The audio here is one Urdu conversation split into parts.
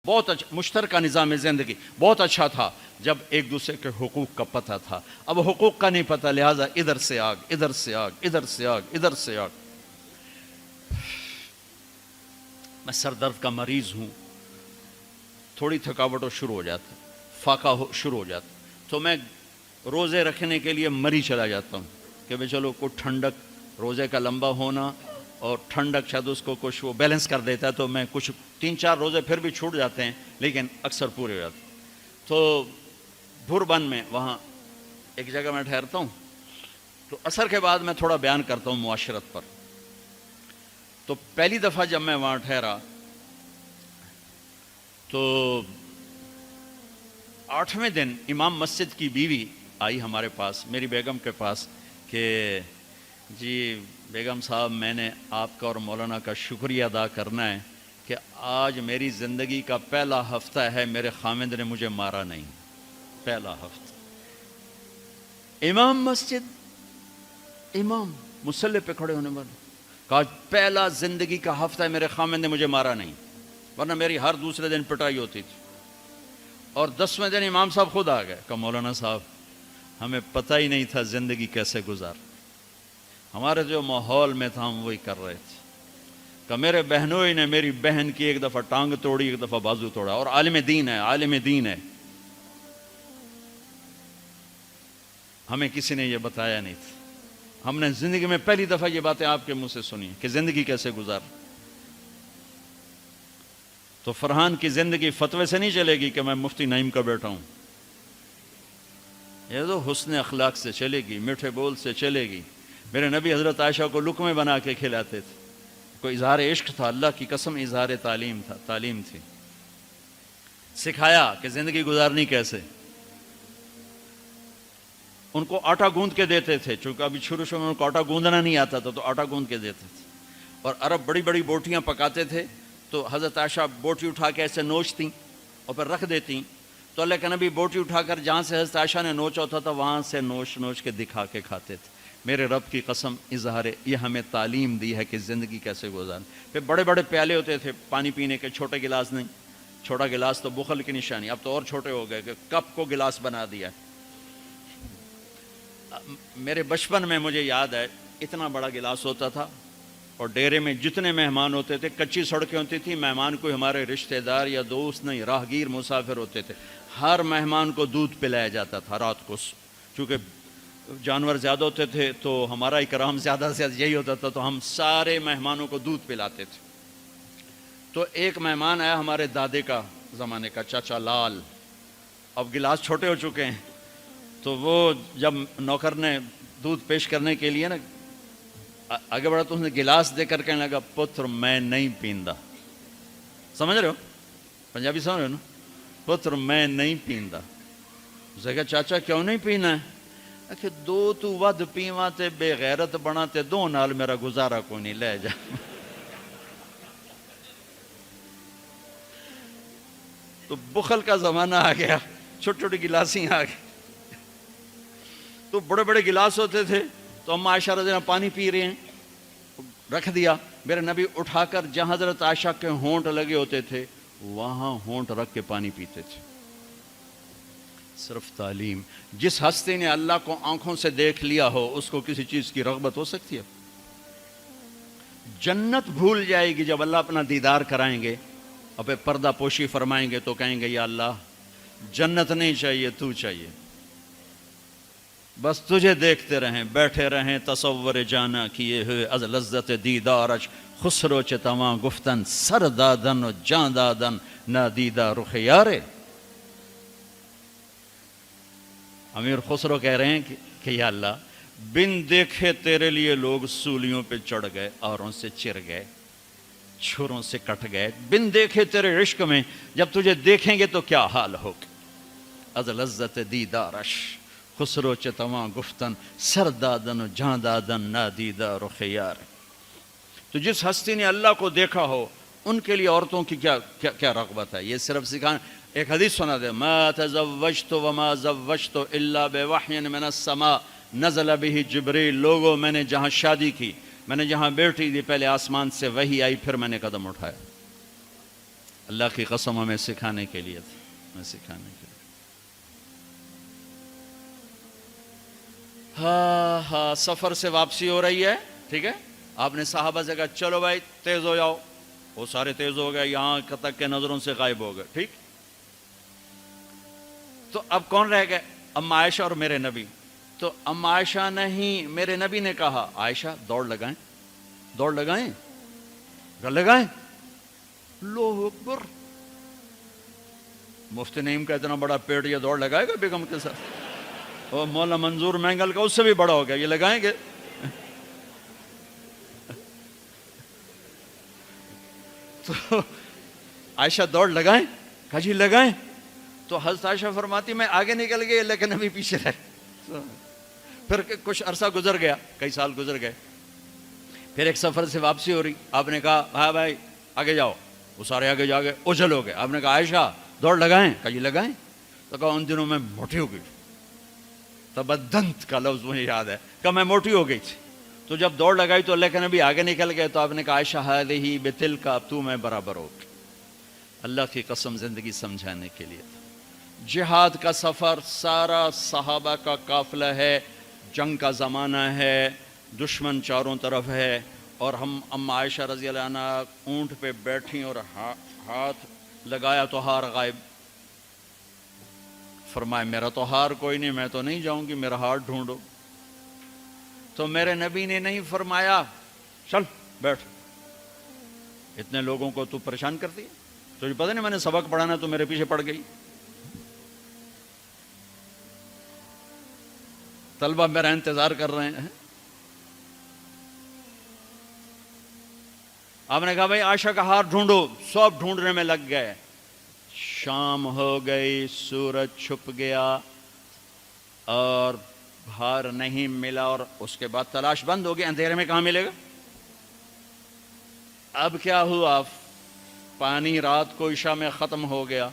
بہت اچھا مشترکہ نظام زندگی بہت اچھا تھا جب ایک دوسرے کے حقوق کا پتہ تھا. اب حقوق کا نہیں پتہ، لہٰذا ادھر سے آگ، ادھر سے آگ، ادھر سے آگ، ادھر سے آگ. میں سر درد کا مریض ہوں، تھوڑی تھکاوٹ ہو شروع ہو جاتا، فاقہ شروع ہو جاتا، تو میں روزے رکھنے کے لیے مری چلا جاتا ہوں کہ بھئی چلو کوئی ٹھنڈک، روزے کا لمبا ہونا اور ٹھنڈک شاید اس کو کچھ وہ بیلنس کر دیتا ہے، تو میں کچھ 3-4 روزے پھر بھی چھوٹ جاتے ہیں لیکن اکثر پورے ہو جاتے ہیں. تو بھربن میں وہاں ایک جگہ میں ٹھہرتا ہوں، تو عصر کے بعد میں تھوڑا بیان کرتا ہوں معاشرت پر. تو پہلی دفعہ جب میں وہاں ٹھہرا تو 8ویں دن امام مسجد کی بیوی آئی ہمارے پاس، میری بیگم کے پاس، کہ جی بیگم صاحب میں نے آپ کا اور مولانا کا شکریہ ادا کرنا ہے کہ آج میری زندگی کا پہلا ہفتہ ہے میرے خامند نے مجھے مارا نہیں. پہلا ہفتہ امام مسجد، امام مصلی پہ کھڑے ہونے والے، کہا پہلا زندگی کا ہفتہ ہے میرے خامند نے مجھے مارا نہیں، ورنہ میری ہر دوسرے دن پٹائی ہوتی تھی. اور 10ویں دن امام صاحب خود آ گئے، کہا مولانا صاحب ہمیں پتہ ہی نہیں تھا زندگی کیسے گزار، ہمارے جو ماحول میں تھا ہم وہی کر رہے تھے. کہ میرے بہنوئی نے میری بہن کی ایک دفعہ ٹانگ توڑی، ایک دفعہ بازو توڑا، اور عالم دین ہے، عالم دین ہے. ہمیں کسی نے یہ بتایا نہیں تھا، ہم نے زندگی میں پہلی دفعہ یہ باتیں آپ کے منہ سے سنی کہ زندگی کیسے گزار. تو فرحان کی زندگی فتوے سے نہیں چلے گی کہ میں مفتی نعیم کا بیٹا ہوں، یہ تو حسن اخلاق سے چلے گی، میٹھے بول سے چلے گی. میرے نبی حضرت عائشہ کو لقمے بنا کے کھلاتے تھے، کوئی اظہار عشق تھا، اللہ کی قسم اظہار تعلیم تھی. سکھایا کہ زندگی گزارنی کیسے. ان کو آٹا گوندھ کے دیتے تھے، چونکہ ابھی شروع میں ان کو آٹا گوندنا نہیں آتا تھا، تو آٹا گوندھ کے دیتے تھے. اور عرب بڑی بڑی بوٹیاں پکاتے تھے، تو حضرت عائشہ بوٹی اٹھا کے ایسے نوچتیں اور پھر رکھ دیتیں. تو اللہ کے نبی بوٹی اٹھا کر جہاں سے حضرت عائشہ نے نوچا ہوتا تھا وہاں سے نوچ کے دکھا کے کھاتے تھے. میرے رب کی قسم اظہار یہ ہمیں تعلیم دی ہے کہ زندگی کیسے گزاریں. پھر بڑے بڑے پیالے ہوتے تھے پانی پینے کے، چھوٹے گلاس نہیں. چھوٹا گلاس تو بخل کی نشانی، اب تو اور چھوٹے ہو گئے کہ کپ کو گلاس بنا دیا. میرے بچپن میں مجھے یاد ہے اتنا بڑا گلاس ہوتا تھا، اور ڈیرے میں جتنے مہمان ہوتے تھے، کچی سڑکیں ہوتی تھیں، مہمان کوئی ہمارے رشتہ دار یا دوست نہیں، راہگیر مسافر ہوتے تھے، ہر مہمان کو دودھ پلایا جاتا تھا رات کو. چونکہ جانور زیادہ ہوتے تھے تو ہمارا اکرام زیادہ سے زیادہ یہی ہوتا تھا، تو ہم سارے مہمانوں کو دودھ پلاتے تھے. تو ایک مہمان آیا ہمارے دادے کا زمانے کا، چاچا لال. اب گلاس چھوٹے ہو چکے ہیں، تو وہ جب نوکر نے دودھ پیش کرنے کے لیے نا آگے بڑھا تو اس نے گلاس دے کر کہنے لگا پتر میں نہیں پیندا. سمجھ رہے ہو پنجابی سمجھ رہے ہو نا؟ پتر میں نہیں پیندا. اسے کہا چاچا کیوں نہیں پینا ہے؟ کہ دو تو ود پیواں تے بے غیرت بنا تے دو نال میرا گزارا کوئی نہیں، لے جا. تو بخل کا زمانہ آ گیا، چھوٹی چھوٹی گلاسیں آ گئی. تو بڑے بڑے گلاس ہوتے تھے، تو ہم عائشہ رضی اللہ عنہا پانی پی رہے ہیں، رکھ دیا. میرے نبی اٹھا کر جہاں حضرت عائشہ کے ہونٹ لگے ہوتے تھے وہاں ہونٹ رکھ کے پانی پیتے تھے. صرف تعلیم. جس ہستی نے اللہ کو آنکھوں سے دیکھ لیا ہو اس کو کسی چیز کی رغبت ہو سکتی ہے؟ جنت بھول جائے گی جب اللہ اپنا دیدار کرائیں گے اور پھر پردہ پوشی فرمائیں گے تو کہیں گے یا اللہ جنت نہیں چاہیے، تو چاہیے، بس تجھے دیکھتے رہیں، بیٹھے رہیں تصور جانا کیے ہوئے از لذت دیدارش، خسرو چتواں گفتن سر دادن و جان دادن نادیدہ رخ یارے. امیر خسرو کہہ رہے ہیں کہ یا اللہ بن دیکھے تیرے لیے لوگ سولیوں پہ چڑھ گئے، اوروں سے چر گئے، چھروں سے کٹ گئے. بن دیکھے تیرے عشق میں جب تجھے دیکھیں گے تو کیا حال ہوگا. از لذت دیدارش خسرو چتواں گفتن سر دادن و جان دادن نادیدہ رخ یار. تو جس ہستی نے اللہ کو دیکھا ہو ان کے لیے عورتوں کی کیا رغبت ہے. یہ صرف سکھانا. ایک حدیث سنا دے، ما تزوجت وما زوجت الا بوحی من السماء نزل به جبریل. لوگوں میں نے جہاں شادی کی، میں نے جہاں بیٹی دی، پہلے آسمان سے وحی آئی، پھر میں نے قدم اٹھایا. اللہ کی قسم ہمیں سکھانے کے لیے تھا، ہمیں سکھانے کے لیے۔ ہاں سفر سے واپسی ہو رہی ہے، ٹھیک ہے، آپ نے صحابہ سے کہا چلو بھائی تیز ہو جاؤ، وہ سارے تیز ہو گئے، یہاں تک کے نظروں سے غائب ہو گئے، ٹھیک۔ تو اب کون رہ گئے؟ اما عائشہ اور میرے نبی۔ تو اما عائشہ نہیں، میرے نبی نے کہا عائشہ دوڑ لگائیں، دوڑ لگائیں، لگائیں۔ اللہ اکبر، مفتی نعیم کا اتنا بڑا پیٹ، یہ دوڑ لگائے گا بیگم کے ساتھ؟ اور مولانا منظور مینگل کا اس سے بھی بڑا ہو گیا، یہ لگائیں گے؟ تو عائشہ دوڑ لگائیں، کہا جی لگائیں۔ تو حضرت عائشہ فرماتی میں آگے نکل گئی لیکن ابھی پیچھے رہ۔ پھر کچھ عرصہ گزر گیا، کئی سال گزر گئے، پھر ایک سفر سے واپسی ہو رہی، آپ نے کہا ہاں بھائی آگے جاؤ، وہ سارے آگے جا گئے، اجل ہو گئے۔ آپ نے کہا عائشہ دوڑ لگائیں، کہا جی لگائیں۔ تو کہا ان دنوں میں موٹی ہو گئی، تبدنت کا لفظ مجھے یاد ہے، کہ میں موٹی ہو گئی تھی۔ تو جب دوڑ لگائی تو اللہ کے نبی آگے نکل گئے، تو آپ نے کہا عائشہ ہذہ بتلک، اب تو میں برابر ہو گئی۔ اللہ کی قسم زندگی سمجھانے کے لیے تھا۔ جہاد کا سفر سارا صحابہ کا قافلہ ہے، جنگ کا زمانہ ہے، دشمن چاروں طرف ہے، اور ہم اما عائشہ رضی اللہ عنہ اونٹ پہ بیٹھیں اور ہاتھ لگایا تو ہار غائب۔ فرمایا میرا تو ہار کوئی نہیں، میں تو نہیں جاؤں گی، میرا ہار ڈھونڈو۔ تو میرے نبی نے نہیں فرمایا چل بیٹھ، اتنے لوگوں کو تو پریشان کرتی ہے، تجھے پتہ نہیں میں نے سبق پڑھانا تو میرے پیچھے پڑ گئی، طلبہ میرا انتظار کر رہے ہیں۔ آپ نے کہا بھائی عائشہ کا ہار ڈھونڈو، سب ڈھونڈنے میں لگ گئے۔ شام ہو گئی، سورج چھپ گیا اور ہار نہیں ملا، اور اس کے بعد تلاش بند ہو گئی، اندھیرے میں کہاں ملے گا؟ اب کیا ہوا؟ پانی رات کو عشاء میں ختم ہو گیا،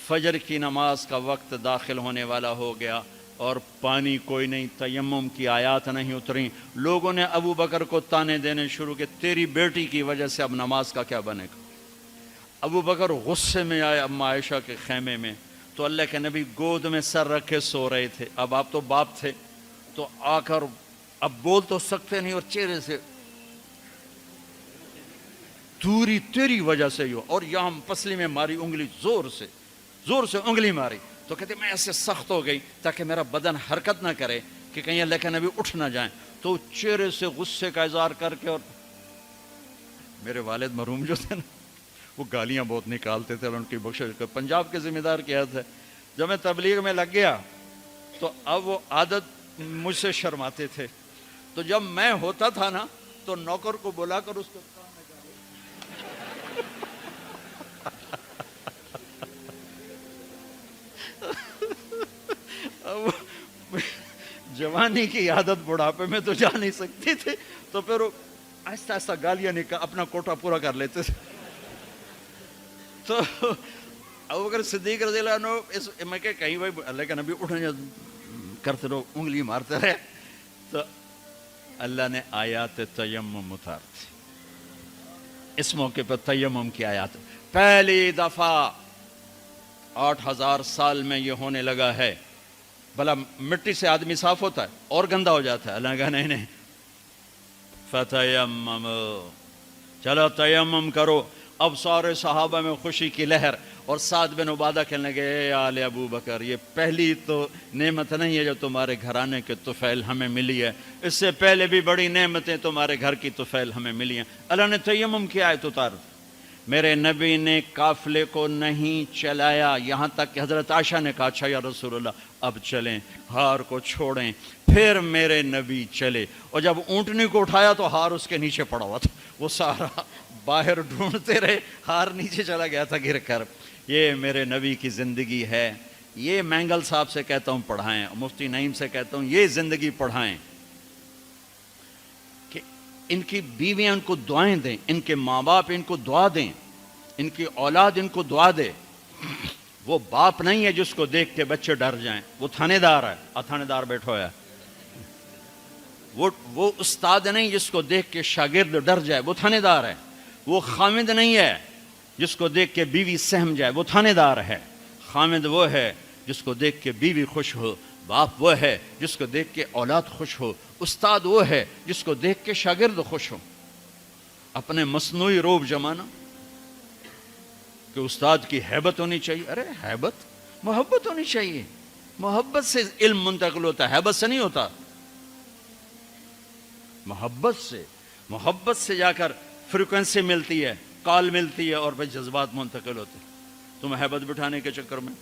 فجر کی نماز کا وقت داخل ہونے والا ہو گیا، اور پانی کوئی نہیں، تیمم کی آیات نہیں اتری۔ لوگوں نے ابو بکر کو تانے دینے شروع کہ تیری بیٹی کی وجہ سے اب نماز کا کیا بنے گا۔ ابو بکر غصے میں آئے اما عائشہ کے خیمے میں، تو اللہ کے نبی گود میں سر رکھے سو رہے تھے۔ اب آپ تو باپ تھے، تو آ کر اب بول تو سکتے نہیں، اور چہرے سے دوری تیری وجہ سے ہو، اور یہاں پسلی میں ماری انگلی، زور سے انگلی ماری۔ تو کہتے میں ایسے سخت ہو گئی تاکہ میرا بدن حرکت نہ کرے کہ کہیں اللہ کے نبی اٹھ نہ جائیں۔ تو چہرے سے غصے کا اظہار کر کے، اور میرے والد مرحوم جو تھے نا، وہ گالیاں بہت نکالتے تھے، اور ان کی بخشش پنجاب کے ذمہ دار کیا تھے۔ جب میں تبلیغ میں لگ گیا تو اب وہ عادت مجھ سے شرماتے تھے، تو جب میں ہوتا تھا نا تو نوکر کو بلا کر اس کو جوانی کی عادت بڑھاپے میں تو جا نہیں سکتی تھی، تو پھر وہ آہستہ آہستہ گالیاں نکال اپنا کوٹا پورا کر لیتے تھے۔ تو ابوبکر صدیق رضی اللہ عنہ میں کہ کہیں بھائی اللہ کا نبی اٹھنے کرتے رہو، انگلی مارتے رہے، تو اللہ نے آیات تیمم اتار دی۔ اس موقع پر تیمم کی آیات پہلی دفعہ 8000 سال میں یہ ہونے لگا ہے۔ بھلا مٹی سے آدمی صاف ہوتا ہے اور گندا ہو جاتا ہے؟ اللہ نے کہا نہیں، فتیمم، چلو تیمم کرو۔ اب سارے صحابہ میں خوشی کی لہر، اور سعد بن عبادہ کہنے لگے اے آل ابو بکر، یہ پہلی تو نعمت نہیں ہے جو تمہارے گھرانے کے طفیل ہمیں ملی ہے، اس سے پہلے بھی بڑی نعمتیں تمہارے گھر کی طفیل ہمیں ملی ہیں۔ اللہ نے تیمم کی آیت اتار دی۔ میرے نبی نے قافلے کو نہیں چلایا، یہاں تک کہ حضرت عائشہ نے کہا اچھا یا رسول اللہ اب چلیں، ہار کو چھوڑیں۔ پھر میرے نبی چلے، اور جب اونٹنی کو اٹھایا تو ہار اس کے نیچے پڑا ہوا تھا، وہ سارا باہر ڈھونڈتے رہے، ہار نیچے چلا گیا تھا گر کر۔ یہ میرے نبی کی زندگی ہے، یہ مینگل صاحب سے کہتا ہوں پڑھائیں، مفتی نعیم سے کہتا ہوں یہ زندگی پڑھائیں، کہ ان کی بیویاں ان کو دعائیں دیں، ان کے ماں باپ ان کو دعا دیں، ان کی اولاد ان کو دعا دے۔ وہ باپ نہیں ہے جس کو دیکھ کے بچے ڈر جائیں، وہ تھانے دار ہے، تھانے دار بیٹھا ہے۔ وہ استاد نہیں جس کو دیکھ کے شاگرد ڈر جائے، وہ تھانے دار ہے۔ وہ خامد نہیں ہے جس کو دیکھ کے بیوی سہم جائے وہ تھانے دار ہے، خامد وہ ہے جس کو دیکھ کے بیوی خوش ہو، باپ وہ ہے جس کو دیکھ کے اولاد خوش ہو، استاد وہ ہے جس کو دیکھ کے شاگرد خوش ہو۔ اپنے مصنوعی روب جمانا کہ استاد کی ہیبت ہونی چاہیے، ارے ہیبت، محبت ہونی چاہیے، محبت سے علم منتقل ہوتا ہے، ہیبت سے نہیں ہوتا، محبت سے جا کر فریکوینسی ملتی ہے، کال ملتی ہے اور پھر جذبات منتقل ہوتے ہیں۔ تم ہیبت بٹھانے کے چکر میں